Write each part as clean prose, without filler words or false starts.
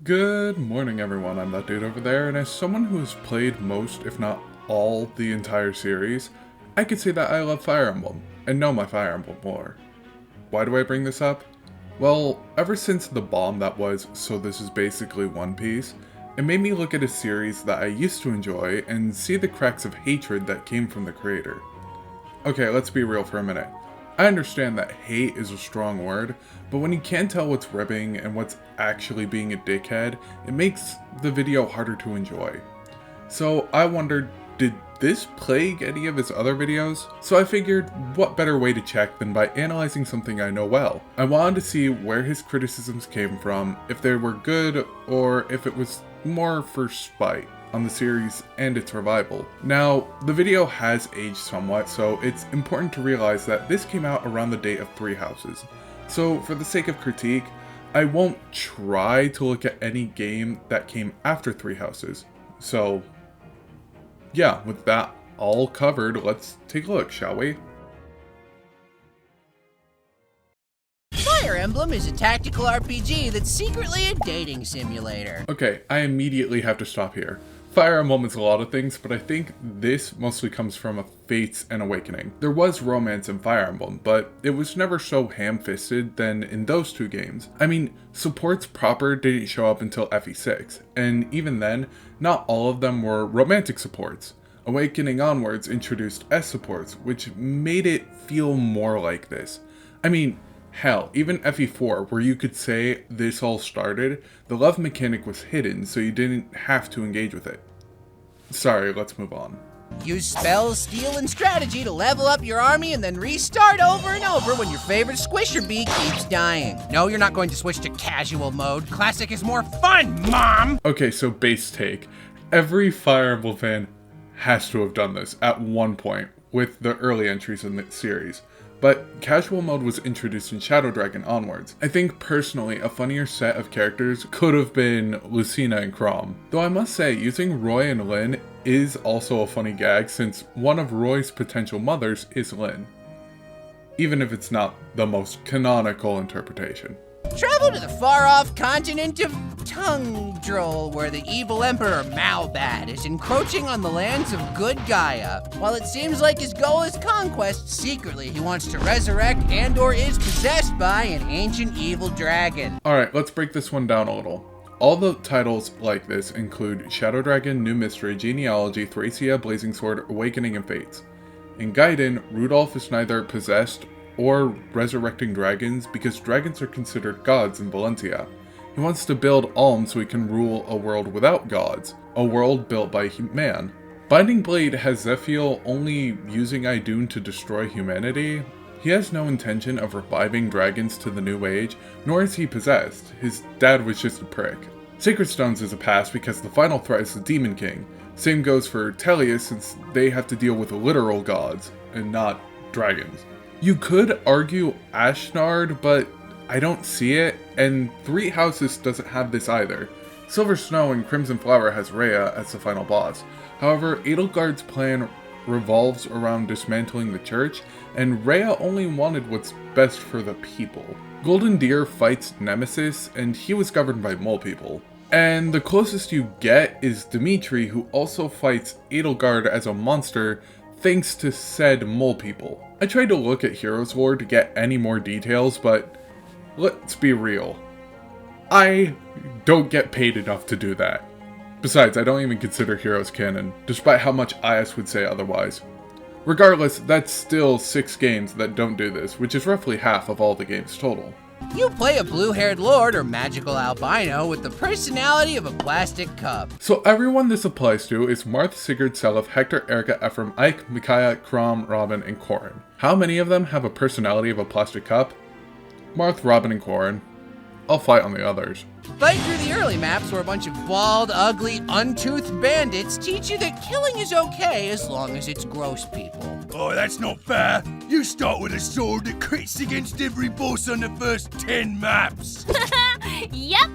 Good morning everyone, I'm that dude over there, and as someone who has played most, if not all, the entire series, I could say that I love Fire Emblem, and know my Fire Emblem lore. Why do I bring this up? Well, ever since the bomb that was "so this is basically One Piece," it made me look at a series that I used to enjoy and see the cracks of hatred that came from the creator. Okay, let's be real for a minute. I understand that hate is a strong word, but when you can't tell what's ribbing and what's actually being a dickhead, it makes the video harder to enjoy. So I wondered, did this plague any of his other videos? So I figured, what better way to check than by analyzing something I know well. I wanted to see where his criticisms came from, if they were good, or if it was more for spite on the series and its revival. Now, the video has aged somewhat, so it's important to realize that this came out around the date of Three Houses. So for the sake of critique, I won't try to look at any game that came after Three Houses. So yeah, with that all covered, let's take a look, shall we? Fire Emblem is a tactical RPG that's secretly a dating simulator. Okay, I immediately have to stop here. Fire Emblem is a lot of things, but I think this mostly comes from a Fates and Awakening. There was romance in Fire Emblem, but it was never so ham-fisted than in those two games. I mean, supports proper didn't show up until FE6, and even then, not all of them were romantic supports. Awakening onwards introduced S supports, which made it feel more like this. I mean, hell, even FE4, where you could say this all started, the love mechanic was hidden, so you didn't have to engage with it. Sorry, let's move on. Use spells, skill, and strategy to level up your army and then restart over and over when your favorite squisher bee keeps dying. No, you're not going to switch to casual mode. Classic is more fun, Mom! Okay, so base take. Every Fire Emblem fan has to have done this at one point with the early entries in the series. But casual mode was introduced in Shadow Dragon onwards. I think personally a funnier set of characters could have been Lucina and Chrom. Though I must say, using Roy and Lyn is also a funny gag since one of Roy's potential mothers is Lyn. Even if it's not the most canonical interpretation. Travel to the far-off continent of Tundril, where the evil Emperor Malbad is encroaching on the lands of good Gaia. While it seems like his goal is conquest, secretly he wants to resurrect and/or is possessed by an ancient evil dragon. Alright, let's break this one down a little. All the titles like this include Shadow Dragon, New Mystery, Genealogy, Thracia, Blazing Sword, Awakening, and Fates. In Gaiden, Rudolph is neither possessed or resurrecting dragons because dragons are considered gods in Valentia. He wants to build Alm so he can rule a world without gods, a world built by man. Binding Blade has Zephiel only using Idun to destroy humanity. He has no intention of reviving dragons to the new age, nor is he possessed. His dad was just a prick. Sacred Stones is a pass because the final threat is the Demon King. Same goes for Tellius since they have to deal with literal gods and not dragons. You could argue Ashnard, but I don't see it, and Three Houses doesn't have this either. Silver Snow and Crimson Flower has Rhea as the final boss. However, Edelgard's plan revolves around dismantling the church, and Rhea only wanted what's best for the people. Golden Deer fights Nemesis, and he was governed by mole people. And the closest you get is Dimitri, who also fights Edelgard as a monster, thanks to said mole people. I tried to look at Heroes lore to get any more details, but let's be real. I don't get paid enough to do that. Besides, I don't even consider Heroes canon, despite how much IS would say otherwise. Regardless, that's still 6 games that don't do this, which is roughly half of all the games total. You play a blue-haired lord or magical albino with the personality of a plastic cup. So everyone this applies to is Marth, Sigurd, Seliph, Hector, Erica, Ephraim, Ike, Micaiah, Chrom, Robin, and Corrin. How many of them have a personality of a plastic cup? Marth, Robin, and Corrin. I'll fight on the others. Fight through the early maps where a bunch of bald, ugly, untoothed bandits teach you that killing is okay as long as it's gross people. Oh, that's not fair. You start with a sword that crits against every boss on the first 10 maps. Yep.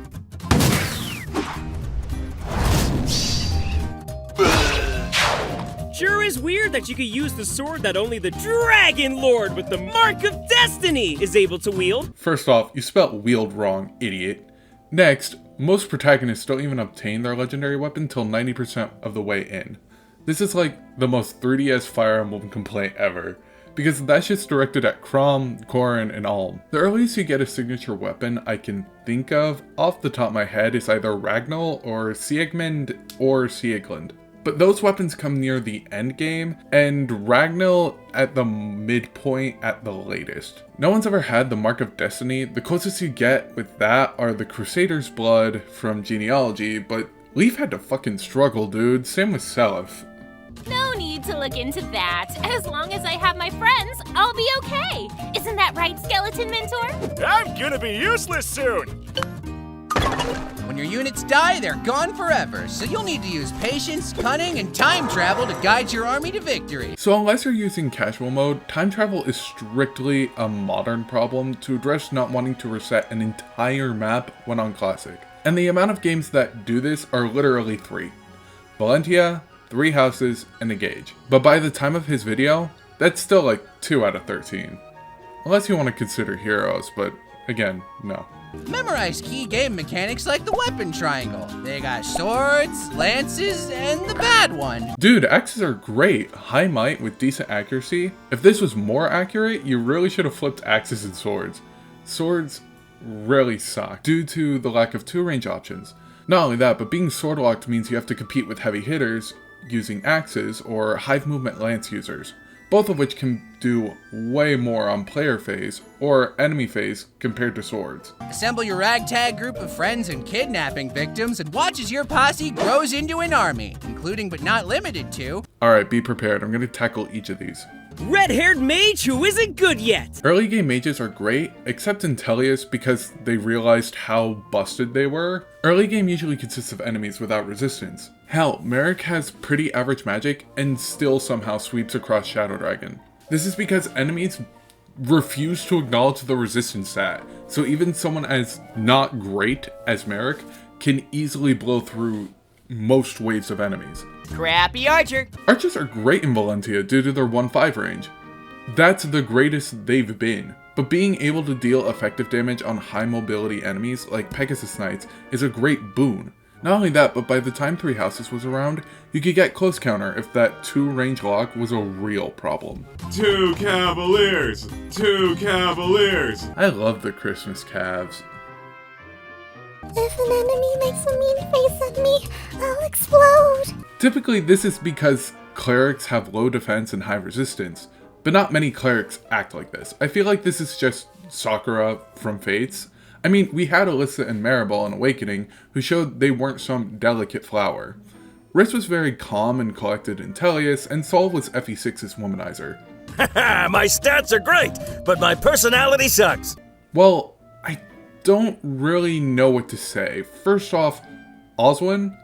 Sure is weird that you could use the sword that only the Dragon Lord with the Mark of Destiny is able to wield. First off, you spelt wield wrong, idiot. Next, most protagonists don't even obtain their legendary weapon till 90% of the way in. This is like the most 3DS Fire Emblem complaint ever, because that's just directed at Chrom, Corrin, and Alm. The earliest you get a signature weapon I can think of off the top of my head is either Ragnall or Siegmund or Sieglind. But those weapons come near the end game, and Ragnall at the midpoint at the latest. No one's ever had the Mark of Destiny. The closest you get with that are the Crusader's Blood from Genealogy, but Leaf had to fucking struggle, dude. Same with Seliph. No need to look into that. As long as I have my friends, I'll be okay. Isn't that right, Skeleton Mentor? I'm gonna be useless soon! When your units die, they're gone forever, so you'll need to use patience, cunning, and time travel to guide your army to victory. So unless you're using casual mode, time travel is strictly a modern problem to address not wanting to reset an entire map when on Classic. And the amount of games that do this are literally 3. Valentia, 3 houses, and a gauge. But by the time of his video, that's still like 2 out of 13. Unless you want to consider heroes, but again, no. Memorize key game mechanics like the weapon triangle. They got swords, lances, and the bad one. Dude, axes are great. High might with decent accuracy. If this was more accurate, you really should have flipped axes and swords. Swords really suck due to the lack of 2 range options. Not only that, but being sword locked means you have to compete with heavy hitters using axes or hive movement lance users, both of which can do way more on player phase or enemy phase compared to swords. Assemble your ragtag group of friends and kidnapping victims and watch as your posse grows into an army, including but not limited to... Alright, be prepared. I'm going to tackle each of these. Red-haired mage who isn't good yet! Early game mages are great, except in Tellius because they realized how busted they were. Early game usually consists of enemies without resistance. Hell, Merrick has pretty average magic and still somehow sweeps across Shadow Dragon. This is because enemies refuse to acknowledge the resistance stat, so even someone as not great as Merrick can easily blow through most waves of enemies. Crappy archer. Archers are great in Valentia due to their 1-5 range. That's the greatest they've been. But being able to deal effective damage on high mobility enemies like Pegasus Knights is a great boon. Not only that, but by the time 3 houses was around, you could get close counter if that 2 range lock was a real problem. 2 cavaliers! 2 cavaliers! I love the Christmas calves. If an enemy makes a mean face at me, I'll explode. Typically this is because clerics have low defense and high resistance, but not many clerics act like this. I feel like this is just Sakura from Fates. I mean, we had Alyssa and Maribel in Awakening who showed they weren't some delicate flower. Riss was very calm and collected in Tellius, and Sol was FE6's womanizer. Haha, my stats are great, but my personality sucks. Well, I don't really know what to say. First off, Oswin,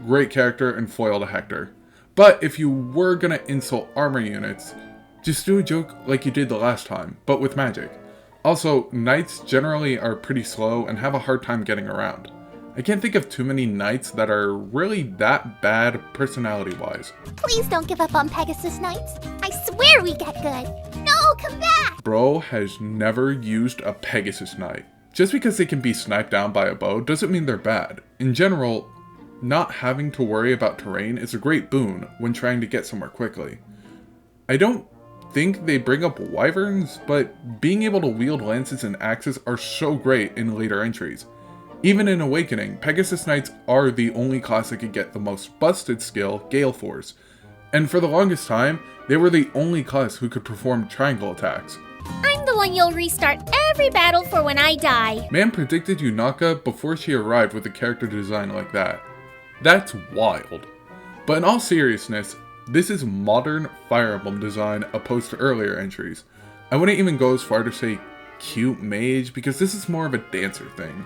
great character and foil to Hector. But if you were gonna insult armor units, just do a joke like you did the last time, but with magic. Also, knights generally are pretty slow and have a hard time getting around. I can't think of too many knights that are really that bad personality-wise. Please don't give up on Pegasus Knights. I swear we get good. No, come back! Bro has never used a Pegasus Knight. Just because they can be sniped down by a bow doesn't mean they're bad. In general, not having to worry about terrain is a great boon when trying to get somewhere quickly. I don't think they bring up wyverns, but being able to wield lances and axes are so great in later entries. Even in Awakening, Pegasus Knights are the only class that could get the most busted skill, Gale Force, and for the longest time, they were the only class who could perform triangle attacks. I'm the one you'll restart every battle for when I die. Man predicted Yunaka before she arrived with a character design like that. That's wild. But in all seriousness, this is modern Fire Emblem design opposed to earlier entries. I wouldn't even go as far to say cute mage because this is more of a dancer thing.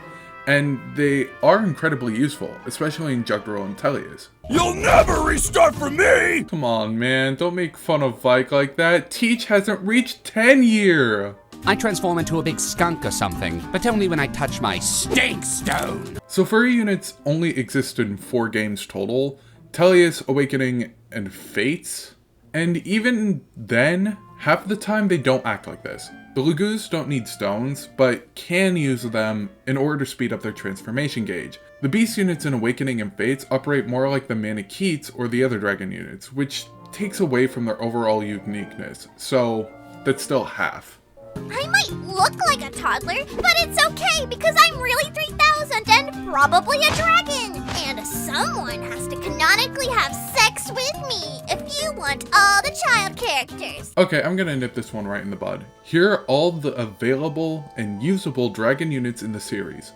And they are incredibly useful, especially in Jugdral and Tellius. You'll never restart for me! Come on man, don't make fun of Vike like that. Teach hasn't reached 10 year! I transform into a big skunk or something, but only when I touch my stink stone. So furry units only existed in 4 games total. Tellius, Awakening, and Fates. And even then, Half the time they don't act like this. The Lagoos don't need stones, but can use them in order to speed up their transformation gauge. The beast units in Awakening and Fates operate more like the Manicheets or the other dragon units, which takes away from their overall uniqueness, so that's still half. I might look like a toddler, but it's okay because I'm really 3000 and probably a dragon. And someone has to canonically have sex with me if you want all the child characters. Okay, I'm gonna nip this one right in the bud. Here are all the available and usable dragon units in the series.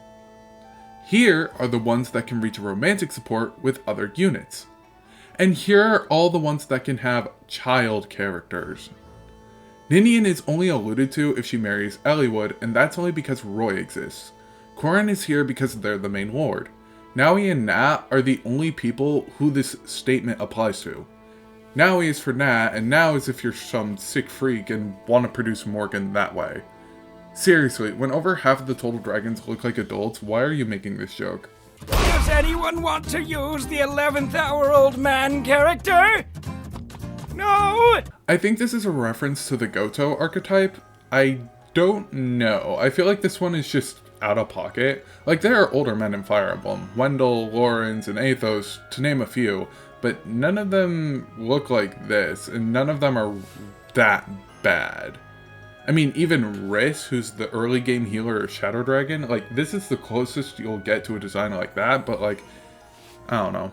Here are the ones that can reach romantic support with other units. And here are all the ones that can have child characters. Ninian is only alluded to if she marries Eliwood, and that's only because Roy exists. Corrin is here because they're the main lord. Naui and Nat are the only people who this statement applies to. Naui is for Nat, and Now is if you're some sick freak and want to produce Morgan that way. Seriously, when over half of the total dragons look like adults, why are you making this joke? Does anyone want to use the 11th hour old man character? No! I think this is a reference to the Goto archetype. I don't know. I feel like this one is just out of pocket. Like, there are older men in Fire Emblem. Wendell, Lawrence, and Athos, to name a few. But none of them look like this, and none of them are that bad. I mean, even Riss, who's the early game healer of Shadow Dragon, like, this is the closest you'll get to a design like that, but like, I don't know.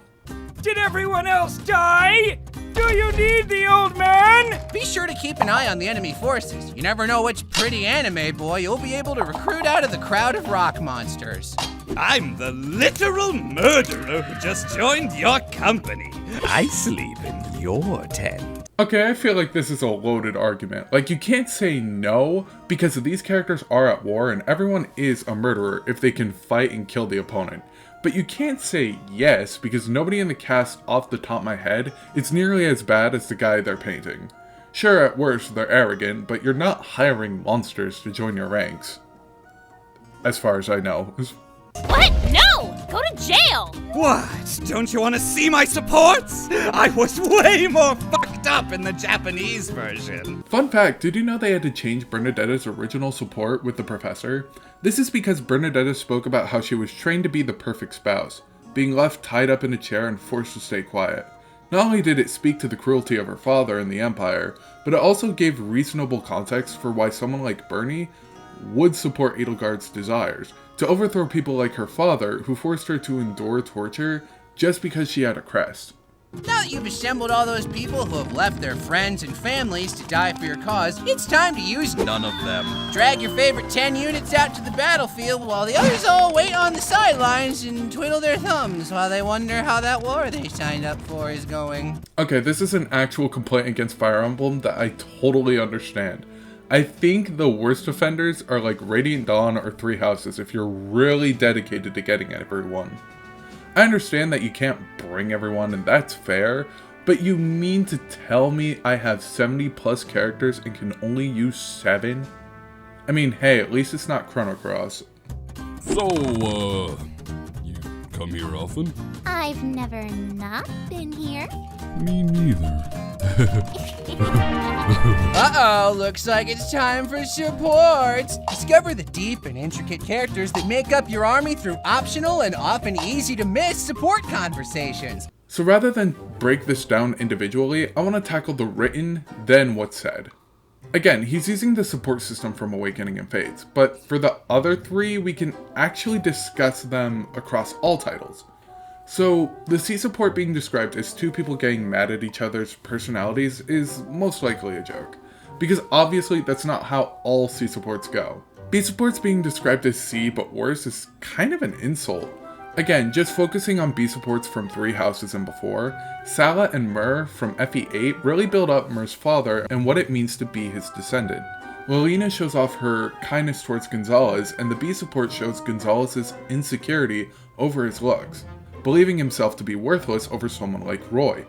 Did everyone else die? Do you need the old man? Be sure to keep an eye on the enemy forces. You never know which pretty anime boy you'll be able to recruit out of the crowd of rock monsters. I'm the literal murderer who just joined your company. I sleep in your tent. Okay, I feel like this is a loaded argument. Like, you can't say no, because these characters are at war and everyone is a murderer if they can fight and kill the opponent. But you can't say yes, because nobody in the cast off the top of my head is nearly as bad as the guy they're painting. Sure, at worst, they're arrogant, but you're not hiring monsters to join your ranks. As far as I know. What? No! Go to jail! What? Don't you want to see my supports? I was way more fucked up in the Japanese version. Fun fact, did you know they had to change Bernadetta's original support with the professor? This is because Bernadetta spoke about how she was trained to be the perfect spouse, being left tied up in a chair and forced to stay quiet. Not only did it speak to the cruelty of her father and the Empire, but it also gave reasonable context for why someone like Bernie would support Edelgard's desires, to overthrow people like her father, who forced her to endure torture just because she had a crest. Now that you've assembled all those people who have left their friends and families to die for your cause, it's time to use none of them. Drag your favorite 10 units out to the battlefield while the others all wait on the sidelines and twiddle their thumbs while they wonder how that war they signed up for is going. Okay, this is an actual complaint against Fire Emblem that I totally understand. I think the worst offenders are like Radiant Dawn or Three Houses if you're really dedicated to getting everyone. I understand that you can't bring everyone, and that's fair, but you mean to tell me I have 70 plus characters and can only use 7? I mean, hey, at least it's not Chrono Cross. So, you come here often? I've never not been here. Me neither. Uh-oh, looks like it's time for support. Discover the deep and intricate characters that make up your army through optional and often easy to miss support conversations. So rather than break this down individually, I want to tackle the written, then what's said. Again, he's using the support system from Awakening and Fates, but for the other 3, we can actually discuss them across all titles. So, the C support being described as 2 people getting mad at each other's personalities is most likely a joke, because obviously that's not how all C supports go. B supports being described as C but worse is kind of an insult. Again, just focusing on B supports from Three Houses and before, Sala and Myrrh from FE8 really build up Myrrh's father and what it means to be his descendant. Lilina shows off her kindness towards Gonzalez, and the B support shows Gonzalez's insecurity over his looks, believing himself to be worthless over someone like Roy.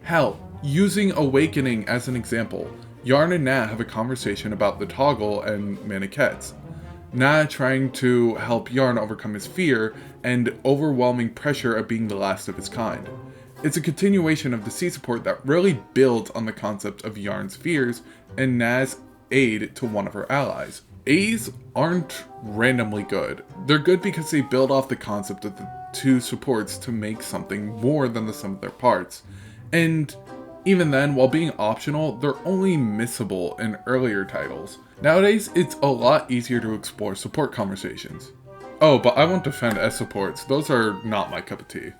Hell, using Awakening as an example, Yarn and Nat have a conversation about the toggle and Manichettes. Nat trying to help Yarn overcome his fear and overwhelming pressure of being the last of his kind. It's a continuation of the C support that really builds on the concept of Yarn's fears and Na's aid to one of her allies. A's aren't randomly good. They're good because they build off the concept of the two supports to make something more than the sum of their parts. And even then, while being optional, they're only missable in earlier titles. Nowadays, it's a lot easier to explore support conversations. Oh, but I won't defend S supports. Those are not my cup of tea.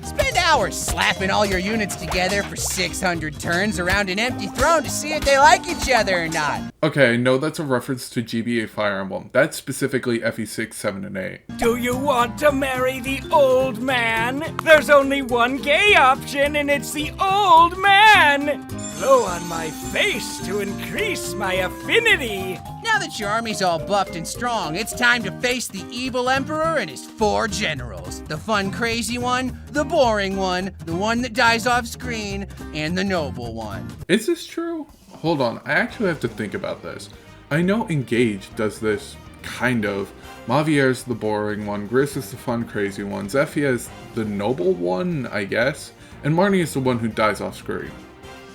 Spend hours slapping all your units together for 600 turns around an empty throne to see if they like each other or not. Okay, no, that's a reference to GBA Fire Emblem. That's specifically FE6, 7, and 8. Do you want to marry the old man? There's only one gay option, and it's the old man! Blow on my face to increase my affinity. Now that your army's all buffed and strong, it's time to face the evil emperor and his 4 generals. The fun crazy one, the boring one, the one that dies off screen, and the noble one. Is this true? Hold on, I actually have to think about this. I know Engage does this, kind of. Mavier's the boring one, Gris is the fun crazy one, Zephyr is the noble one, I guess, and Marnie is the one who dies off screen.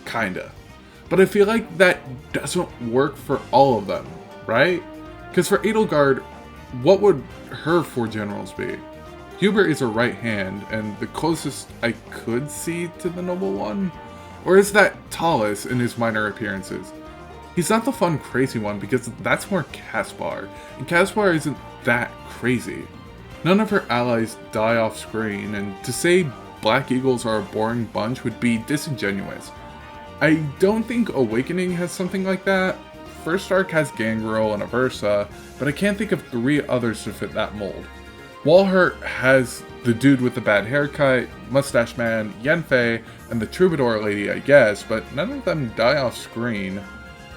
Kinda. But I feel like that doesn't work for all of them, right? Because for Edelgard, what would her 4 generals be? Hubert is her right hand, and the closest I could see to the noble one? Or is that Talus in his minor appearances? He's not the fun crazy one because that's more Caspar, and Caspar isn't that crazy. None of her allies die off screen, and to say Black Eagles are a boring bunch would be disingenuous. I don't think Awakening has something like that. First Arc has Gangrel and Aversa, but I can't think of 3 others to fit that mold. Walhart has the dude with the bad haircut, Mustache Man, Yenfei, and the Troubadour lady, I guess, but none of them die off screen.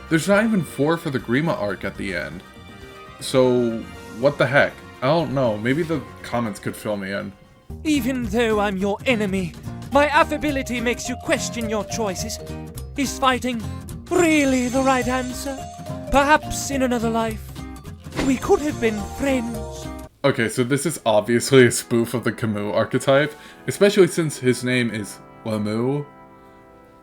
There's not even 4 for the Grima arc at the end. So, what the heck? I don't know, maybe the comments could fill me in. Even though I'm your enemy, my affability makes you question your choices. Is fighting really the right answer? Perhaps in another life, we could have been friends. Okay, so this is obviously a spoof of the Camu archetype, especially since his name is Lamu.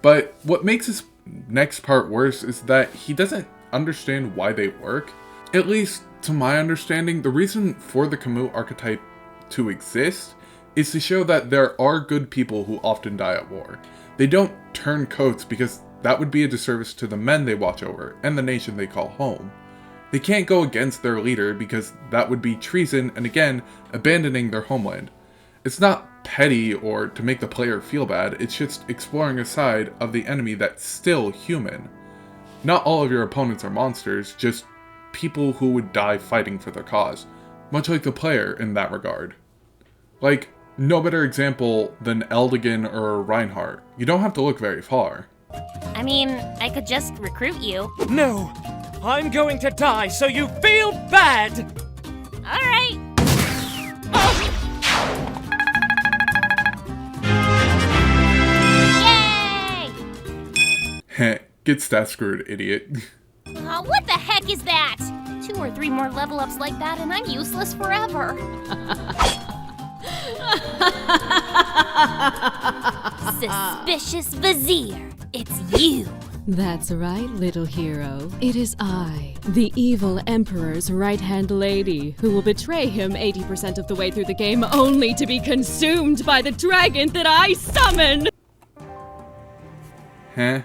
But what makes this next part worse is that he doesn't understand why they work. At least, to my understanding, the reason for the Camu archetype to exist is to show that there are good people who often die at war. They don't turn coats because that would be a disservice to the men they watch over and the nation they call home. They can't go against their leader because that would be treason and again, abandoning their homeland. It's not petty or to make the player feel bad, it's just exploring a side of the enemy that's still human. Not all of your opponents are monsters, just people who would die fighting for their cause, much like the player in that regard. Like, no better example than Eldigan or Reinhardt. You don't have to look very far. I mean, I could just recruit you. No, I'm going to die so you feel bad! Alright. Yay! Get stat screwed, idiot. What the heck is that? 2 or 3 more level ups like that and I'm useless forever. Suspicious Vizier, it's you. That's right, little hero. It is I, the evil Emperor's right-hand lady, who will betray him 80% of the way through the game only to be consumed by the dragon that I summon! Huh?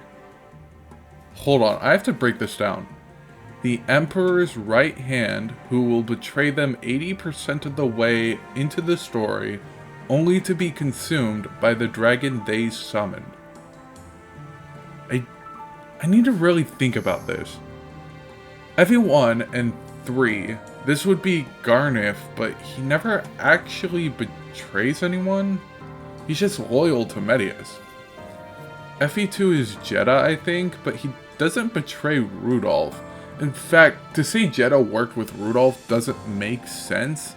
Hold on, I have to break this down. The Emperor's right hand, who will betray them 80% of the way into the story, only to be consumed by the dragon they summoned. I need to really think about this. FE1 and 3, this would be Garnif, but he never actually betrays anyone. He's just loyal to Medius. FE2 is Jeddah, I think, but he doesn't betray Rudolph. In fact, to say Jeddah worked with Rudolph doesn't make sense,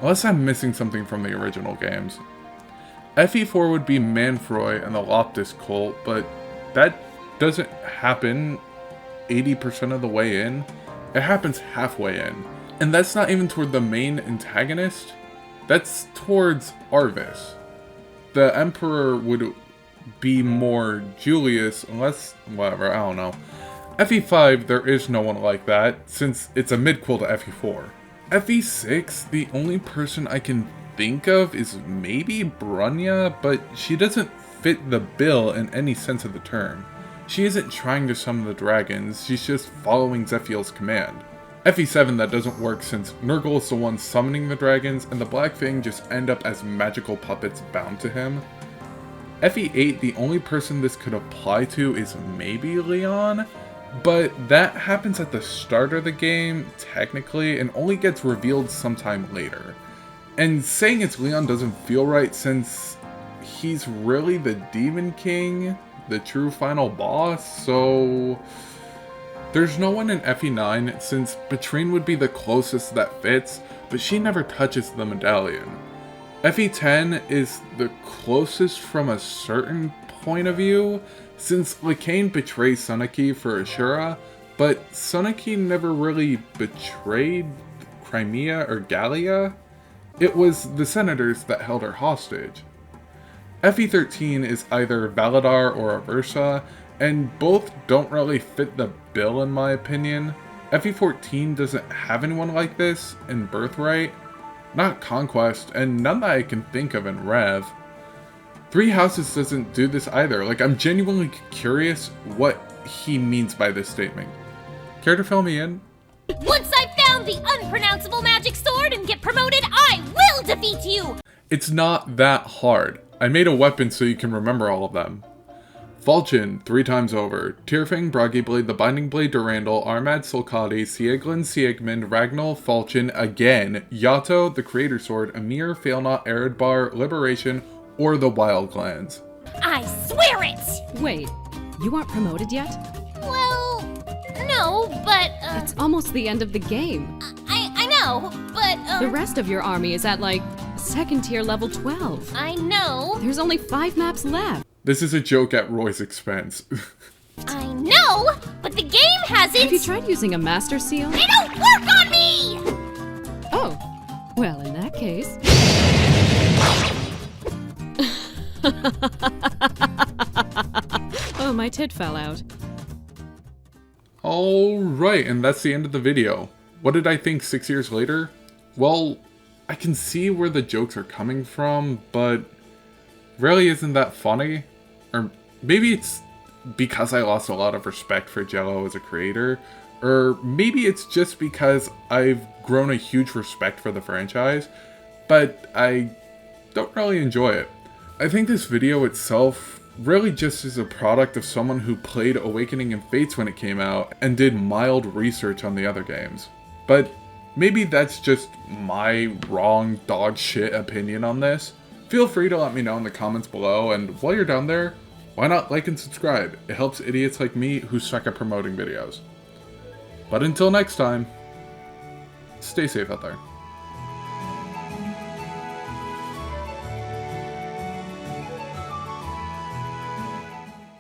unless I'm missing something from the original games. FE4 would be Manfroy and the Loptis cult, but that doesn't happen 80% of the way in. It happens halfway in. And that's not even toward the main antagonist. That's towards Arvis. the Emperor would be more Julius, unless, whatever, I don't know. FE5, there is no one like that, since it's a midquel to FE4. FE6, the only person I can think of is maybe Brunya, but she doesn't fit the bill in any sense of the term. She isn't trying to summon the dragons, she's just following Zephiel's command. FE7, that doesn't work since Nurgle is the one summoning the dragons, and the Black Fang just end up as magical puppets bound to him. FE8, the only person this could apply to is maybe Leon, but that happens at the start of the game, technically, and only gets revealed sometime later. And saying it's Leon doesn't feel right since he's really the Demon King, the true final boss, so there's no one in FE9 since Betrayal would be the closest that fits, but she never touches the medallion. FE10 is the closest from a certain point of view, since Lycain betrays Sunaki for Ashura, but Sunaki never really betrayed Crimea or Gallia. It was the senators that held her hostage. FE13 is either Valadar or Aversa, and both don't really fit the bill in my opinion. FE14 doesn't have anyone like this in Birthright, not Conquest, and none that I can think of in Rev. Three Houses doesn't do this either. Like, I'm genuinely curious what he means by this statement. Care to fill me in? Once I've found the unpronounceable magic sword and get promoted, I will defeat you! It's not that hard. I made a weapon so you can remember all of them. Falchion, 3 times over. Tyrfing, Bragiblade, the Binding Blade, Durandal, Armad, Solkadi, Sieglin, Siegmund, Ragnall, Falchion, again, Yato, the Creator Sword, Amir, Failnaught, Eredbar, Liberation, or the Wildlands. I swear it! Wait, you aren't promoted yet? Well, no, but, It's almost the end of the game. I know, but, The rest of your army is at, like, 2nd tier level 12. I know. There's only 5 maps left. This is a joke at Roy's expense. I know, but the game hasn't... Have you tried using a Master Seal? They don't work on me! Oh, well, in that case... Oh, my tit fell out. Alright, and that's the end of the video. What did I think 6 years later? Well, I can see where the jokes are coming from, but really isn't that funny? Or maybe it's because I lost a lot of respect for Jello as a creator, or maybe it's just because I've grown a huge respect for the franchise, but I don't really enjoy it. I think this video itself really just is a product of someone who played Awakening and Fates when it came out and did mild research on the other games. But maybe that's just my wrong dog shit opinion on this. Feel free to let me know in the comments below, and while you're down there, why not like and subscribe? It helps idiots like me who suck at promoting videos. But until next time, stay safe out there.